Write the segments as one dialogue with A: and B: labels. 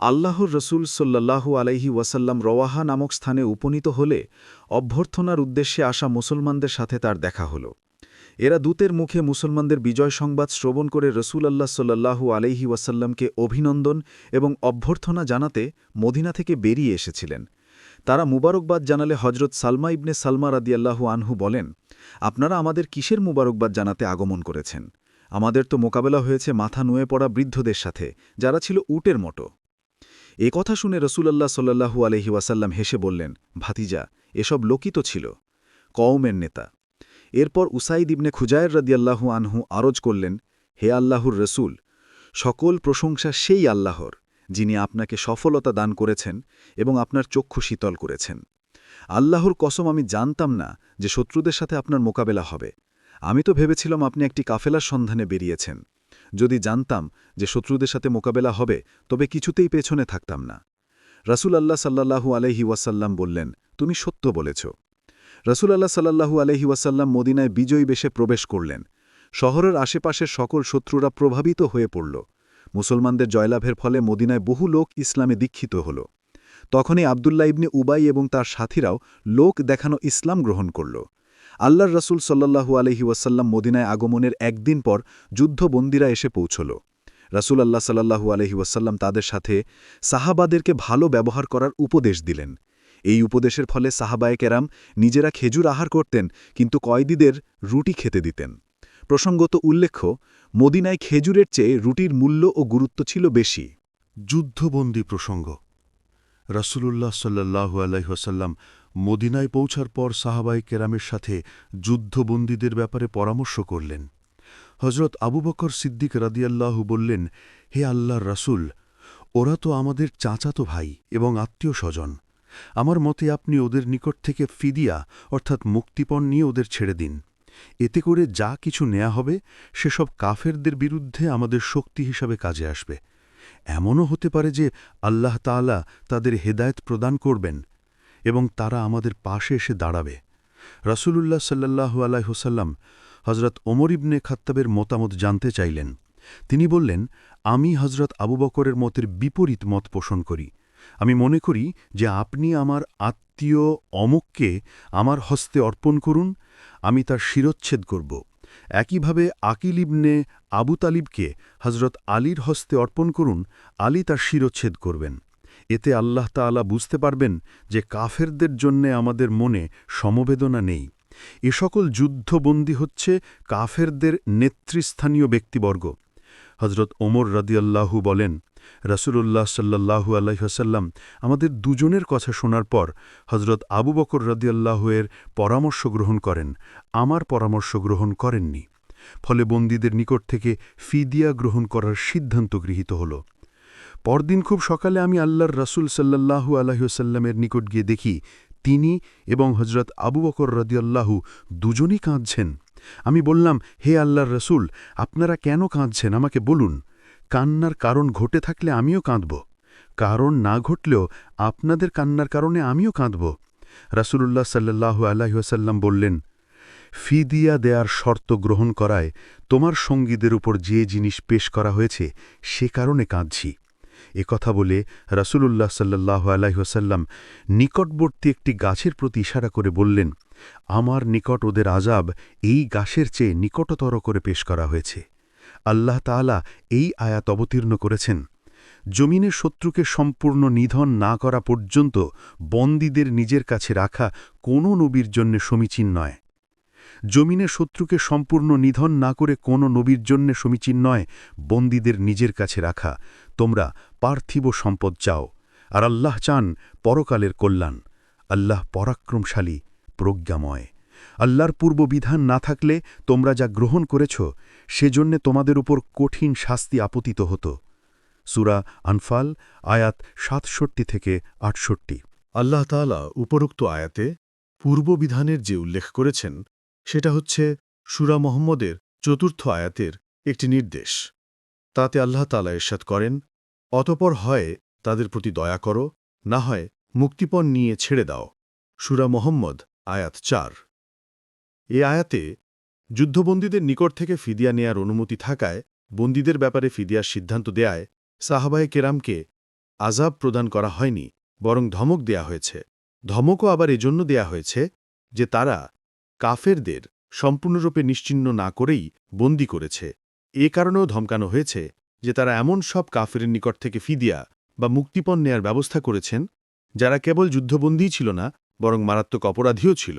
A: আল্লাহর রসুল সাল্লাল্লাহু আলাইহি ওয়াসাল্লাম রওয়াহা নামক স্থানে উপনীত হলে অভ্যর্থনার উদ্দেশ্যে আসা মুসলমানদের সাথে তার দেখা হল। এরা দূতের মুখে মুসলমানদের বিজয় সংবাদ শ্রবণ করে রসুল আল্লাহ সাল্লাল্লাহু আলাইহি ওয়াসাল্লামকে অভিনন্দন এবং অভ্যর্থনা জানাতে মদিনা থেকে বেরিয়ে এসেছিলেন। তারা মুবারকবাদ জানালে হজরত সালমা ইবনে সালমা রাদিয়াল্লাহু আনহু বলেন, আপনারা আমাদের কিসের মুবারকবাদ জানাতে আগমন করেছেন? আমাদের তো মোকাবেলা হয়েছে মাথা নুয়ে পড়া বৃদ্ধদের সাথে, যারা ছিল উটের মতো। এ কথা শুনে রসুলাল্লাহ সাল্লাল্লাহু আলহি ওয়াসাল্লাম হেসে বললেন, ভাতিজা, এসব লোকই তো ছিল, কওমের নেতা। এরপর উসাইদ ইবনে খুজায়ের রাদিয়াল্লাহু আনহু আরজ করলেন, হে আল্লাহর রসুল, সকল প্রশংসা সেই আল্লাহর, যিনি আপনাকে সফলতা দান করেছেন এবং আপনার চক্ষু শীতল করেছেন। আল্লাহর কসম, আমি জানতাম না যে শত্রুদের সাথে আপনার মোকাবেলা হবে। আমি তো ভেবেছিলাম আপনি একটি কাফেলার সন্ধানে বেরিয়েছেন। যদি জানতাম যে শত্রুদের সাথে মোকাবেলা হবে, তবে কিছুতেই পেছনে থাকতাম না। রাসূল আল্লাহ সাল্লাল্লাহু আলাইহি ওয়াসাল্লাম বললেন, তুমি সত্য বলেছ। রাসূল আল্লাহ সাল্লাল্লাহু আলাইহি ওয়াসাল্লাম মদিনায় বিজয়ী বেশে প্রবেশ করলেন। শহরের আশেপাশের সকল শত্রুরা প্রভাবিত হয়ে পড়ল। মুসলমানদের জয়লাভের ফলে মদিনায় বহু লোক ইসলামে দীক্ষিত হল। তখনই আবদুল্লাহ ইবনে উবাই এবং তার সাথীরাও লোক দেখানো ইসলাম গ্রহণ করল। আল্লাহর রাসূল সাল্লাল্লাহু আলাইহি ওয়াসাল্লাম মদিনায় আগমনের একদিন পর যুদ্ধবন্দীরা এসে পৌঁছল। রাসূল আল্লাহ সাল্লাল্লাহু আলাইহি ওয়াসাল্লাম তাদের সাথে সাহাবাদেরকে ভালো ব্যবহার করার উপদেশ দিলেন। এই উপদেশের ফলে সাহাবায়ে কেরাম নিজেরা খেজুর আহার করতেন, কিন্তু কয়েদিদের রুটি খেতে দিতেন। প্রসঙ্গত উল্লেখ্য, মদিনায় খেজুরের চেয়ে রুটির মূল্য ও গুরুত্ব ছিল বেশি।
B: যুদ্ধবন্দী প্রসঙ্গ। রাসূলুল্লাহ সাল্লাল্লাহু আলাইহি ওয়াসাল্লাম মদিনায় পৌঁছার পর সাহাবায়ে কেরামের সাথে যুদ্ধবন্দীদের ব্যাপারে পরামর্শ করলেন। হজরত আবু বকর সিদ্দিক রাদিয়াল্লাহু বললেন, হে আল্লাহর রাসূল, ওরা তো আমাদের চাচাতো ভাই এবং আত্মীয় স্বজন। আমার মতে আপনি ওদের নিকট থেকে ফিদিয়া অর্থাৎ মুক্তিপণ নিয়ে ওদের ছেড়ে দিন। এতে করে যা কিছু নেয়া হবে সেসব কাফেরদের বিরুদ্ধে আমাদের শক্তি হিসাবে কাজে আসবে। এমনও হতে পারে যে আল্লাহ তাআলা তাদের হেদায়েত প্রদান করবেন এবং তারা আমাদের পাশে এসে দাঁড়াবে। রাসূলুল্লাহ সাল্লাল্লাহু আলাইহি ওয়াসাল্লাম হজরত ওমর ইবনে খাত্তাবের মতামত জানতে চাইলেন। তিনি বললেন, আমি হজরত আবু বকরের মতের বিপরীত মত পোষণ করি। আমি মনে করি যে আপনি আমার আত্মীয় অমুককে আমার হস্তে অর্পণ করুন, আমি তার শিরচ্ছেদ করব। একইভাবে আকিল ইবনে আবু তালিবকে হজরত আলীর হস্তে অর্পণ করুন, আলী তার শিরচ্ছেদ করবেন। এতে আল্লাহ তাআলা বুঝতে পারবেন যে কাফেরদের জন্যে আমাদের মনে সমবেদনা নেই। এ সকল যুদ্ধবন্দী হচ্ছে কাফেরদের নেতৃস্থানীয় ব্যক্তিবর্গ। হজরত ওমর রাদিয়াল্লাহু বলেন, রাসূলুল্লাহ সাল্লাল্লাহু আলাইহি ওয়াসাল্লাম আমাদের দুজনের কথা শোনার পর হজরত আবু বকর রাদিয়াল্লাহু এর পরামর্শ গ্রহণ করেন, আমার পরামর্শ গ্রহণ করেননি। ফলে বন্দীদের নিকট থেকে ফিদিয়া গ্রহণ করার সিদ্ধান্ত গৃহীত হল। পরদিন খুব সকালে আমি আল্লাহর রাসূল সাল্লাল্লাহু আলাইহি ওয়াসাল্লামের নিকট গিয়ে দেখি তিনি এবং হজরত আবু বকর রাদিয়াল্লাহু দুজনই কাঁদছেন। আমি বললাম, হে আল্লাহর রাসূল, আপনারা কেন কাঁদছেন, আমাকে বলুন। কান্নার কারণ ঘটে থাকলে আমিও কাঁদব, কারণ না ঘটলেও আপনাদের কান্নার কারণে আমিও কাঁদব। রাসূলুল্লাহ সাল্লাল্লাহু আলাইহি ওয়াসাল্লাম বললেন, ফিদিয়া দেয়ার শর্ত গ্রহণ করায় তোমার সঙ্গীদের উপর যে জিনিস পেশ করা হয়েছে সে কারণে কাঁদছি। কথা বলে রাসূলুল্লাহ সাল্লাল্লাহু আলাইহি ওয়াসাল্লাম নিকটবর্তী একটি গাছের প্রতি ইশারা করে বললেন, আমার নিকট ওদের আযাব এই গাছের চেয়ে নিকটতর করে পেশ করা হয়েছে। আল্লাহ তাআলা এই আয়াত অবতীর্ণ করেছেন, জমিনের শত্রুকে সম্পূর্ণ নিধন না করা পর্যন্ত বন্দীদের নিজের কাছে রাখা কোনো নবীর জন্যে সমীচীন নয়। জমিনের শত্রুকে সম্পূর্ণ নিধন না করে কোনো নবীর জন্যে সমীচীন নয় বন্দীদের নিজের কাছে রাখা। তোমরা পার্থিব সম্পদ চাও, আর আল্লাহ চান পরকালের কল্যাণ। আল্লাহ পরাক্রমশালী, প্রজ্ঞাময়। আল্লাহর পূর্ব বিধান না থাকলে তোমরা যা গ্রহণ করেছ সেজন্যে তোমাদের উপর কঠিন শাস্তি আপতিত হতো। সূরা আনফাল আয়াত ৬৭ থেকে ৬৮।
C: আল্লাহ তাআলা উপরোক্ত আয়াতে পূর্ববিধানের যে উল্লেখ করেছেন সেটা হচ্ছে সূরা মুহাম্মদের ৪র্থ আয়াতের একটি নির্দেশ। তাতে আল্লাহ তাআলা ইরশাদ করেন, অতঃপর হয় তাদের প্রতি দয়া করো, না হয় মুক্তিপণ নিয়ে ছেড়ে দাও। সূরা মুহাম্মদ আয়াত ৪। এ আয়াতে যুদ্ধবন্দীদের নিকট থেকে ফিদিয়া নেয়ার অনুমতি থাকায় বন্দীদের ব্যাপারে ফিদিয়ার সিদ্ধান্ত দেয়ায় সাহাবায়ে কেরামকে আযাব প্রদান করা হয়নি, বরং ধমক দেয়া হয়েছে। ধমকও আবার এজন্য দেয়া হয়েছে যে তারা কাফেরদের সম্পূর্ণরূপে নিশ্চিহ্ন না করেই বন্দী করেছে। এ কারণেও ধমকানো হয়েছে যে তারা এমন সব কাফেরের নিকট থেকে ফিদিয়া বা মুক্তিপণ নেয়ার ব্যবস্থা করেছেন যারা কেবল যুদ্ধবন্দীই ছিল না, বরং মারাত্মক অপরাধীও ছিল।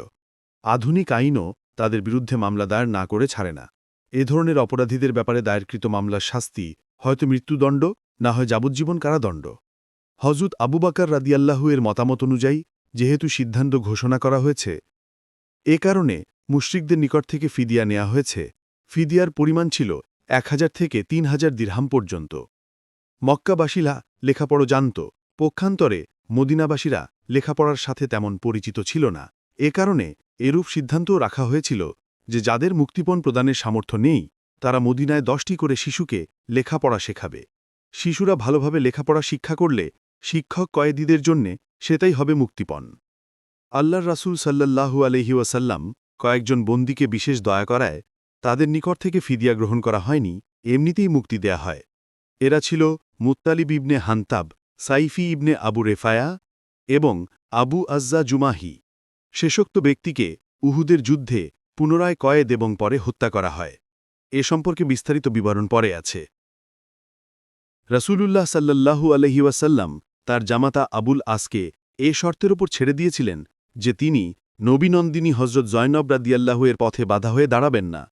C: আধুনিক আইনও তাদের বিরুদ্ধে মামলা দায়ের না করে ছাড়ে না। এ ধরনের অপরাধীদের ব্যাপারে দায়েরকৃত মামলার শাস্তি হয়তো মৃত্যুদণ্ড, না হয় যাবজ্জীবন কারাদণ্ড। হযরত আবু বকর রাদিয়াল্লাহু এর মতামত অনুযায়ী যেহেতু সিদ্ধান্ত ঘোষণা করা হয়েছে, এ কারণে মুশরিকদের নিকট থেকে ফিদিয়া নেওয়া হয়েছে। ফিদিয়ার পরিমাণ ছিল 1000 থেকে 3000 দিরহাম পর্যন্ত। মক্কাবাসীরা লেখাপড়া জানত, পক্ষান্তরে মদিনাবাসীরা লেখাপড়ার সাথে তেমন পরিচিত ছিল না। এ কারণে এরূপ সিদ্ধান্তও রাখা হয়েছিল যে যাদের মুক্তিপণ প্রদানের সামর্থ্য নেই, তারা মদিনায় 10টি করে শিশুকে লেখাপড়া শেখাবে। শিশুরা ভালোভাবে লেখাপড়া শিক্ষা করলে শিক্ষক কয়েদিদের জন্যে সেটাই হবে মুক্তিপণ। আল্লাহর রাসূল সাল্লাল্লাহু আলাইহি ওয়াসাল্লাম কয়েকজন বন্দীকে বিশেষ দয়া করায় তাদের নিকট থেকে ফিদিয়া গ্রহণ করা হয়নি, এমনিতেই মুক্তি দেয়া হয়। এরা ছিল মুত্তালিব ইবনে হান্তাব, সাইফি ইবনে আবু রেফায়া এবং আবু আজ্জা জুমাহি। শেষোক্ত ব্যক্তিকে উহুদের যুদ্ধে পুনরায় কয়েদ এবং পরে হত্যা করা হয়। এ সম্পর্কে বিস্তারিত বিবরণ পরে আছে। রাসূলুল্লাহ সাল্লাল্লাহু আলাইহি ওয়াসাল্লাম তার জামাতা আবুল আসকে এ শর্তের ওপর ছেড়ে দিয়েছিলেন যে তিনি নবীনন্দিনী হযরত জয়নব রাদিয়াল্লাহু এর পথে বাধা হয়ে দাঁড়াবেন না।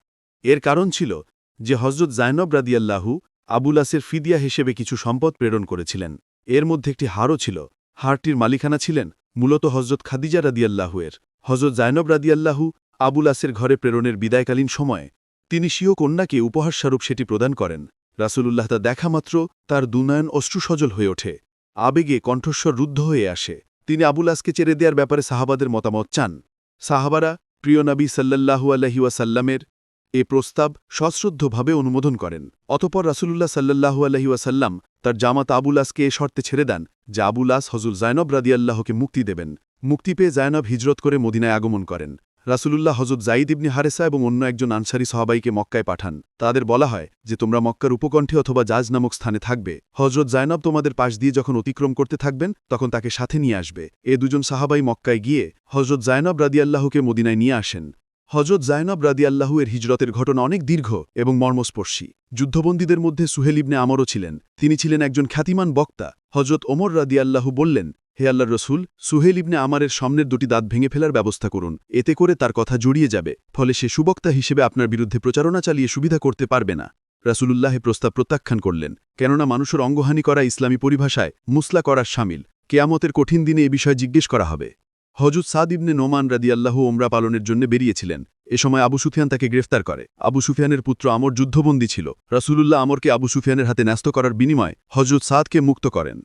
C: এর কারণ ছিল যে হযরত জয়নব রাদিয়াল্লাহু আবুল আসের ফিদিয়া হিসেবে কিছু সম্পদ প্রেরণ করেছিলেন। এর মধ্যে একটি হারও ছিল। হারটির মালিকানা ছিলেন মূলত হযরত খাদিজা রাদিয়াল্লাহু এর। হযরত জয়নব রাদিয়াল্লাহু আবুল আসের ঘরে প্রেরণের বিদায়কালীন সময়ে তিনি স্বীয় কন্যাকে উপহারস্বরূপ সেটি প্রদান করেন। রাসূলুল্লাহ তা দেখামাত্র তার দুনয়ন অশ্রুসজল হয়ে ওঠে, আবেগে কণ্ঠস্বর রুদ্ধ হয়ে আসে। তিনি আবুল আসকে ছেড়ে দেওয়ার ব্যাপারে সাহাবাদের মতামত চান। সাহাবারা প্রিয় নবী সাল্লাল্লাহু আলাইহি ওয়াসাল্লামের এ প্রস্তাব সশ্রদ্ধভাবে অনুমোদন করেন। অতঃপর রাসূলুল্লাহ সাল্লাল্লাহু আলাইহি ওয়াসাল্লাম তার জামাতা আবুল আসকে এ শর্তে ছেড়ে দেন যে আবুল আস হযরত জয়নব রাদিয়াল্লাহুকে মুক্তি দেবেন। মুক্তি পেয়ে জয়নব হিজরত করে মদিনায় আগমন করেন। রাসূলুল্লাহ হযরত যায়েদ ইবনে হারেসা এবং অন্য একজন আনসারী সাহাবাইকে মক্কায় পাঠান। তাদের বলা হয় যে তোমরা মক্কার উপকণ্ঠে অথবা জাজ নামক স্থানে থাকবে। হযরত জয়নব তোমাদের পাশ দিয়ে যখন অতিক্রম করতে থাকবেন তখন তাকে সাথে নিয়ে আসবে। এ দুজন সাহাবাই মক্কায় গিয়ে হযরত জয়নব রাদিয়াল্লাহুকে মদিনায় নিয়ে আসেন। হযরত জয়নব রাদিয়াল্লাহু এর হিজরতের ঘটনা অনেক দীর্ঘ এবং মর্মস্পর্শী। যুদ্ধবন্দীদের মধ্যে সুহেল ইবনে আমরও ছিলেন। তিনি ছিলেন একজন খ্যাতিমান বক্তা। হযরত ওমর রাদিয়াল্লাহু বললেন, হে আল্লাহর রসূল, সুহেল ইবনে আমারের সামনের দুটি দাঁত ভেঙে ফেলার ব্যবস্থা করুন, এতে করে তার কথা জড়িয়ে যাবে, ফলে সে সুবক্তা হিসেবে আপনার বিরুদ্ধে প্রচারণা চালিয়ে সুবিধা করতে পারবে না। রাসূলুল্লাহ প্রস্তাব প্রত্যাখ্যান করলেন, কেননা মানুষের অঙ্গহানি করা ইসলামী পরিভাষায় মুসলা করার শামিল। কেয়ামতের কঠিন দিনে এ বিষয়ে জিজ্ঞেস করা হবে। হযরত সাদ ইবনে নোমান রাদিয়াল্লাহু ওমরা পালনের জন্য বেরিয়েছিলেন। এ সময় আবু সুফিয়ান তাকে গ্রেফতার করে। আবু সুফিয়ানের পুত্র আমর যুদ্ধবন্দী ছিল। রাসূলুল্লাহ আমরকে আবু সুফিয়ানের হাতে ন্যস্ত করার বিনিময়ে হযরত সাদকে মুক্ত করেন।